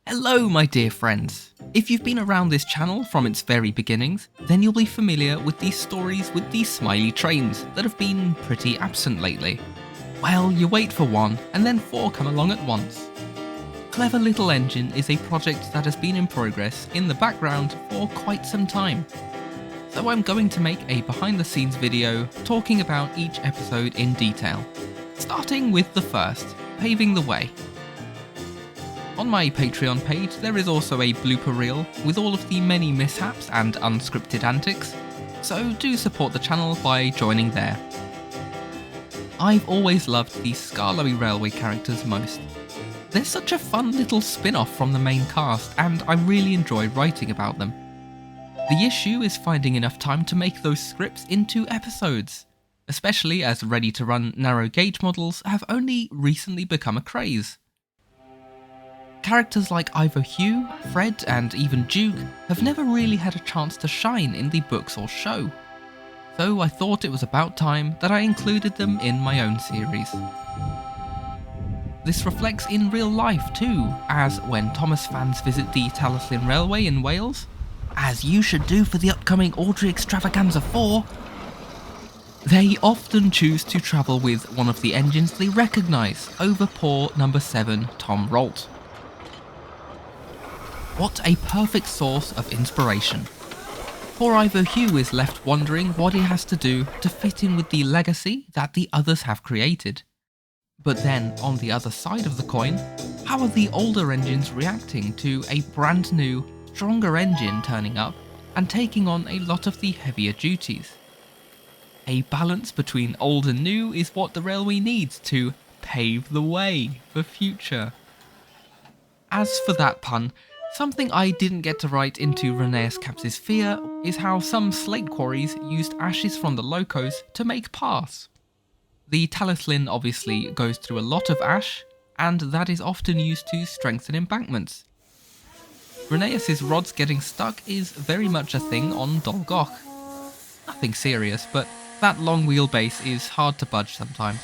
Hello my dear friends! If you've been around this channel from its very beginnings, then you'll be familiar with these stories with these smiley trains that have been pretty absent lately. Well, you wait for one, and then four come along at once. Clever Little Engine is a project that has been in progress in the background for quite some time. So I'm going to make a behind the scenes video talking about each episode in detail, starting with the first, Paving the Way. On my Patreon page there is also a blooper reel with all of the many mishaps and unscripted antics, so do support the channel by joining there. I've always loved the Skarloey Railway characters most. They're such a fun little spin-off from the main cast and I really enjoy writing about them. The issue is finding enough time to make those scripts into episodes, especially as ready-to-run narrow gauge models have only recently become a craze. Characters like Ivo Hugh, Fred and even Duke have never really had a chance to shine in the books or show, so I thought it was about time that I included them in my own series. This reflects in real life too, as when Thomas fans visit the Talyllyn Railway in Wales, as you should do for the upcoming Audrey Extravaganza 4, they often choose to travel with one of the engines they recognise over poor number 7 Tom Rolt. What a perfect source of inspiration. Poor Ivo Hugh is left wondering what he has to do to fit in with the legacy that the others have created. But then, on the other side of the coin, how are the older engines reacting to a brand new, stronger engine turning up and taking on a lot of the heavier duties? A balance between old and new is what the railway needs to pave the way for future. As for that pun, something I didn't get to write into Rheneas Caps's fear is how some slate quarries used ashes from the locos to make paths. The Talyllyn obviously goes through a lot of ash, and that is often used to strengthen embankments. Rheneas's rods getting stuck is very much a thing on Dol Goch. Nothing serious, but that long wheelbase is hard to budge sometimes.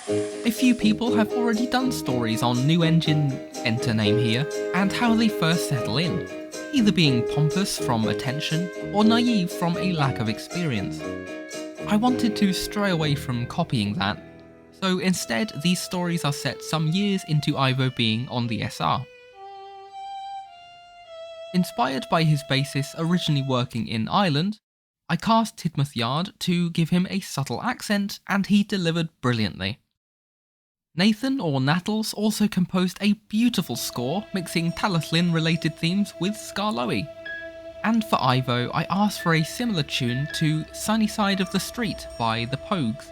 A few people have already done stories on new engine, enter name here, and how they first settle in, either being pompous from attention or naive from a lack of experience. I wanted to stray away from copying that, so instead these stories are set some years into Ivo being on the SR. Inspired by his basis originally working in Ireland, I cast Tidmouth Yard to give him a subtle accent and he delivered brilliantly. Nathan, or Nattles, also composed a beautiful score mixing Talyllyn related themes with Skarloey. And for Ivo, I asked for a similar tune to Sunny Side of the Street by the Pogues.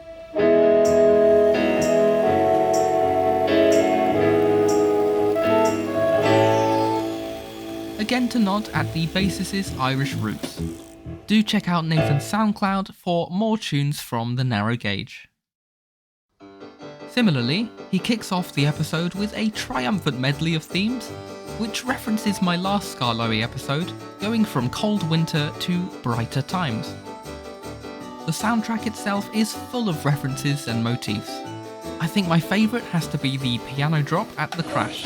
Again to nod at the bassist's Irish roots. Do check out Nathan's SoundCloud for more tunes from the narrow gauge. Similarly, he kicks off the episode with a triumphant medley of themes, which references my last Skarloey episode, going from cold winter to brighter times. The soundtrack itself is full of references and motifs. I think my favourite has to be the piano drop at the crash.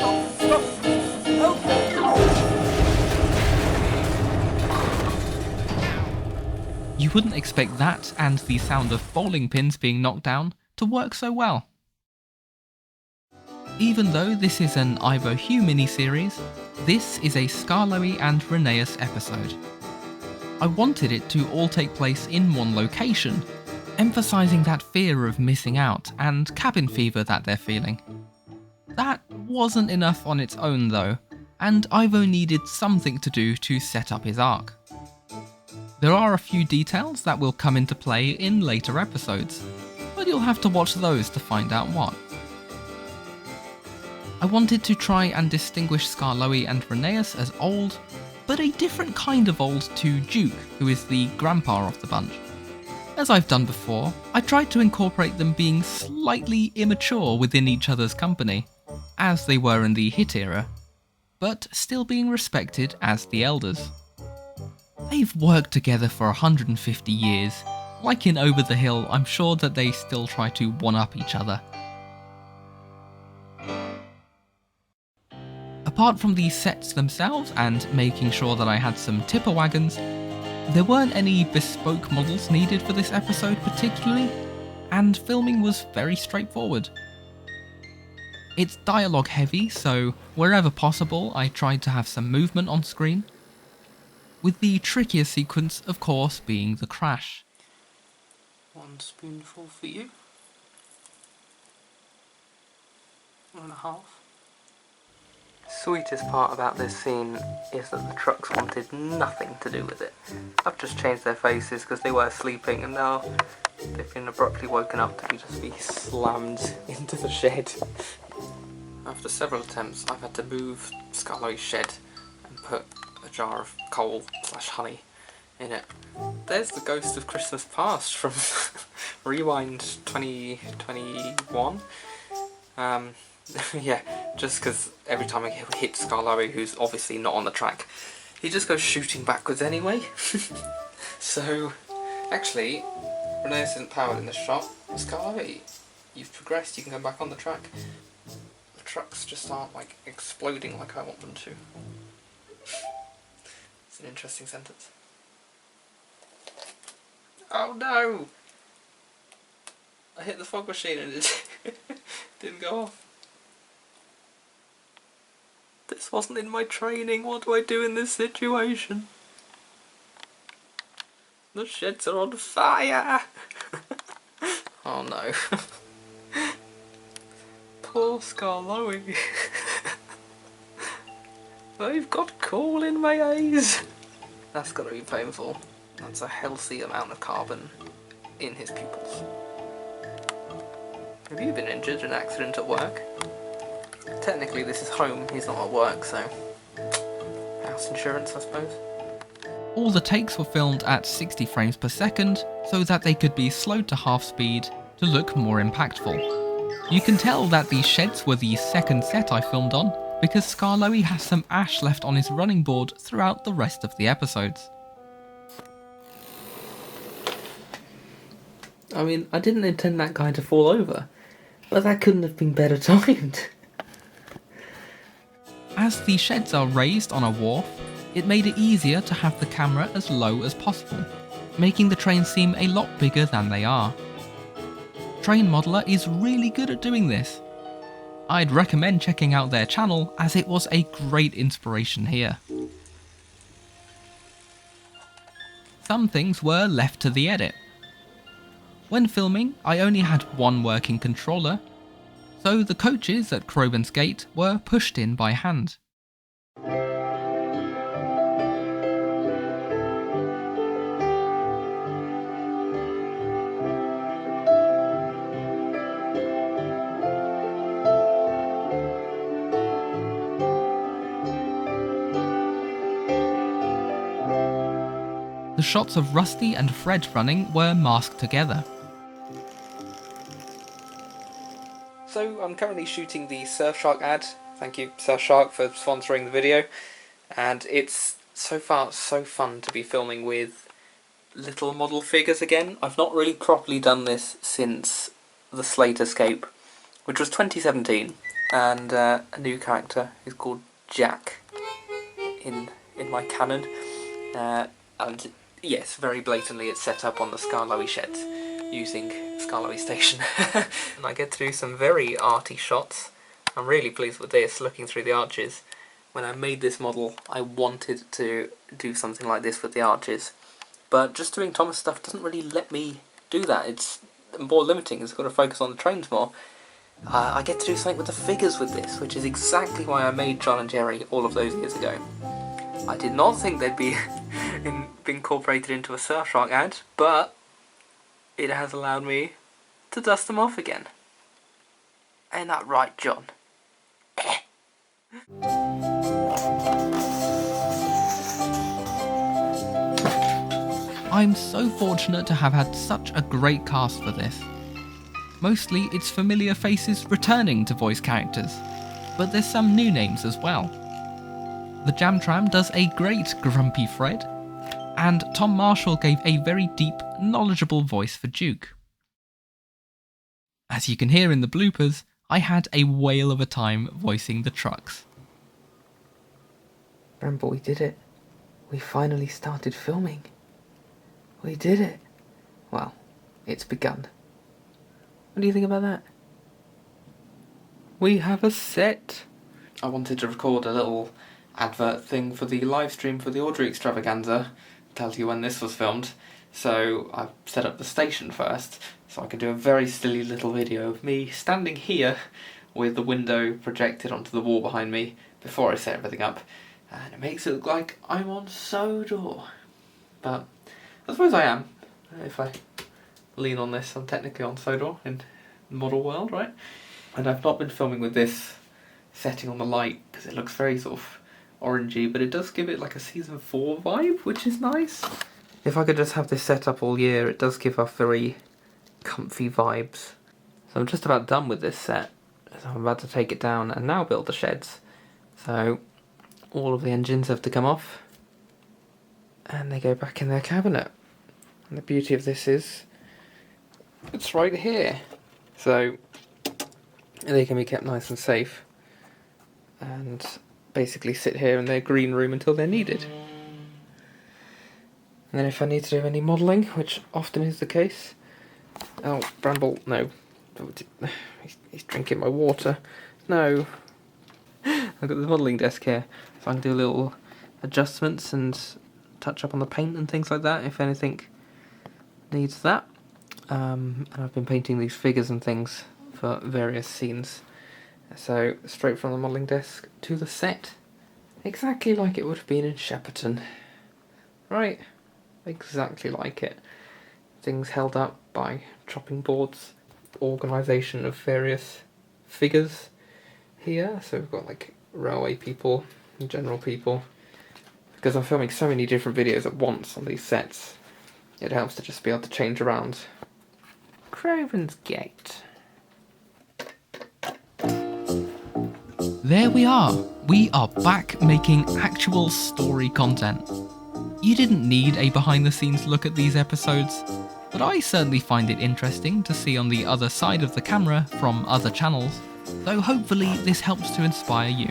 You wouldn't expect that and the sound of bowling pins being knocked down to work so well. Even though this is an Ivo Hugh miniseries, this is a Skarloey and Rheneas episode. I wanted it to all take place in one location, emphasising that fear of missing out and cabin fever that they're feeling. That wasn't enough on its own though, and Ivo needed something to do to set up his arc. There are a few details that will come into play in later episodes, but you'll have to watch those to find out what. I wanted to try and distinguish Skarloey and Rheneas as old, but a different kind of old to Duke, who is the grandpa of the bunch. As I've done before, I tried to incorporate them being slightly immature within each other's company, as they were in the Hit era, but still being respected as the elders. They've worked together for 150 years. Like in Over the Hill, I'm sure that they still try to one-up each other. Apart from the sets themselves and making sure that I had some tipper wagons, there weren't any bespoke models needed for this episode particularly, and filming was very straightforward. It's dialogue heavy, so wherever possible I tried to have some movement on screen, with the trickier sequence of course being the crash. 1 spoonful for you. 1.5. Sweetest part about this scene is that the trucks wanted nothing to do with it. I've just changed their faces because they were sleeping and now they've been abruptly woken up to just be slammed into the shed. After several attempts I've had to move Scarlo's shed and put a jar of coal/honey in it. There's the ghost of Christmas Past from Rewind 2021. Yeah, just because every time I hit Scarlo, who's obviously not on the track, he just goes shooting backwards anyway. So, actually, Renee isn't powered in this shot. Scarlo, you've progressed, you can go back on the track. The trucks just aren't like exploding like I want them to. It's an interesting sentence. Oh no! I hit the fog machine and it didn't go off. This wasn't in my training, what do I do in this situation? The sheds are on fire! Oh no. Poor Scarloey. I've got coal in my eyes. That's gotta be painful. That's a healthy amount of carbon in his pupils. Have you been injured in an accident at work? Technically this is home, he's not at work, so house insurance I suppose. All the takes were filmed at 60 frames per second so that they could be slowed to half speed to look more impactful. You can tell that these sheds were the second set I filmed on because Scarloey has some ash left on his running board throughout the rest of the episodes. I mean, I didn't intend that guy to fall over, but that couldn't have been better timed. As the sheds are raised on a wharf, it made it easier to have the camera as low as possible, making the trains seem a lot bigger than they are. Train Modeler is really good at doing this. I'd recommend checking out their channel as it was a great inspiration here. Some things were left to the edit. When filming, I only had one working controller, so the coaches at Crowburn's Gate were pushed in by hand. The shots of Rusty and Fred running were masked together. So I'm currently shooting the Surfshark ad. Thank you Surfshark for sponsoring the video. And it's so far so fun to be filming with little model figures again. I've not really properly done this since the Slate Escape, which was 2017. And a new character is called Jack in my canon. And yes, very blatantly it's set up on the Scarloey sheds using Scarloey Station. And I get to do some very arty shots. I'm really pleased with this, looking through the arches. When I made this model, I wanted to do something like this with the arches. But just doing Thomas stuff doesn't really let me do that. It's more limiting, it's got to focus on the trains more. I get to do something with the figures with this, which is exactly why I made John and Jerry all of those years ago. I did not think they'd be incorporated into a Surfshark ad, but it has allowed me to dust them off again. Ain't that right, John? I'm so fortunate to have had such a great cast for this. Mostly it's familiar faces returning to voice characters, but there's some new names as well. The Jam Tram does a great Grumpy Fred, and Tom Marshall gave a very deep, knowledgeable voice for Duke. As you can hear in the bloopers, I had a whale of a time voicing the trucks. Bramble, we did it. We finally started filming. We did it. Well, it's begun. What do you think about that? We have a set. I wanted to record a little advert thing for the live stream for the Audrey extravaganza, tell you when this was filmed. So I set up the station first, so I could do a very silly little video of me standing here with the window projected onto the wall behind me before I set everything up, and it makes it look like I'm on Sodor. But I suppose I am. If I lean on this, I'm technically on Sodor in the model world, right? And I've not been filming with this setting on the light because it looks very sort of orangey, but it does give it like a season 4 vibe, which is nice. If I could just have this set up all year, it does give off very comfy vibes. So I'm just about done with this set. So I'm about to take it down and now build the sheds. So all of the engines have to come off and they go back in their cabinet. And the beauty of this is it's right here. So they can be kept nice and safe and basically sit here in their green room until they're needed. And then if I need to do any modelling, which often is the case... Oh, Bramble, no. He's drinking my water. No. I've got the modelling desk here, so I can do little adjustments and touch up on the paint and things like that if anything needs that. And I've been painting these figures and things for various scenes. So, straight from the modelling desk to the set. Exactly like it would have been in Shepperton. Right? Exactly like it. Things held up by chopping boards, organisation of various figures here. So we've got like railway people and general people. Because I'm filming so many different videos at once on these sets, it helps to just be able to change around. Craven's Gate. There we are. We are back making actual story content. You didn't need a behind the scenes look at these episodes, but I certainly find it interesting to see on the other side of the camera from other channels, so hopefully this helps to inspire you.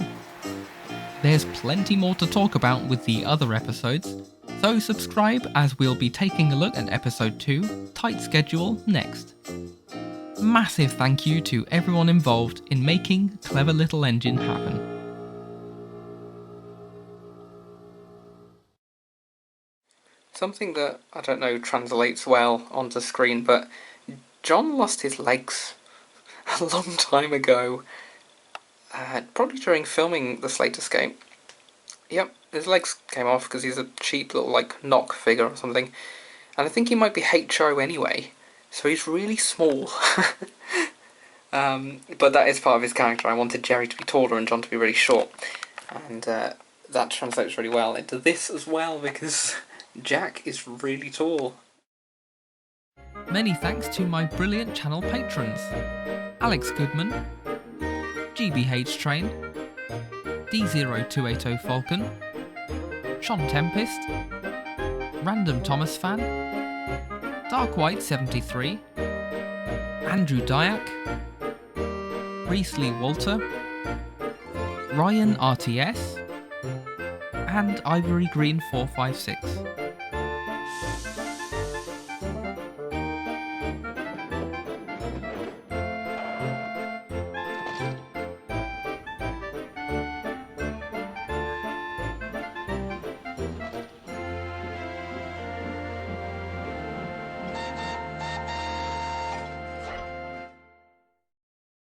There's plenty more to talk about with the other episodes, so subscribe as we'll be taking a look at episode 2, Tight Schedule, next. Massive thank you to everyone involved in making Clever Little Engine happen. Something that, I don't know, translates well onto screen, but John lost his legs a long time ago, probably during filming the Slate Escape. Yep, his legs came off because he's a cheap little, like, knock figure or something, and I think he might be HO anyway, so he's really small. But that is part of his character. I wanted Jerry to be taller and John to be really short, and that translates really well into this as well, because Jack is really tall. Many thanks to my brilliant channel patrons: Alex Goodman, GBH Train, D0280 Falcon, Sean Tempest, Random Thomas Fan, Dark White 73, Andrew Dyack, Reese Lee Walter, Ryan RTS, and Ivory Green 456.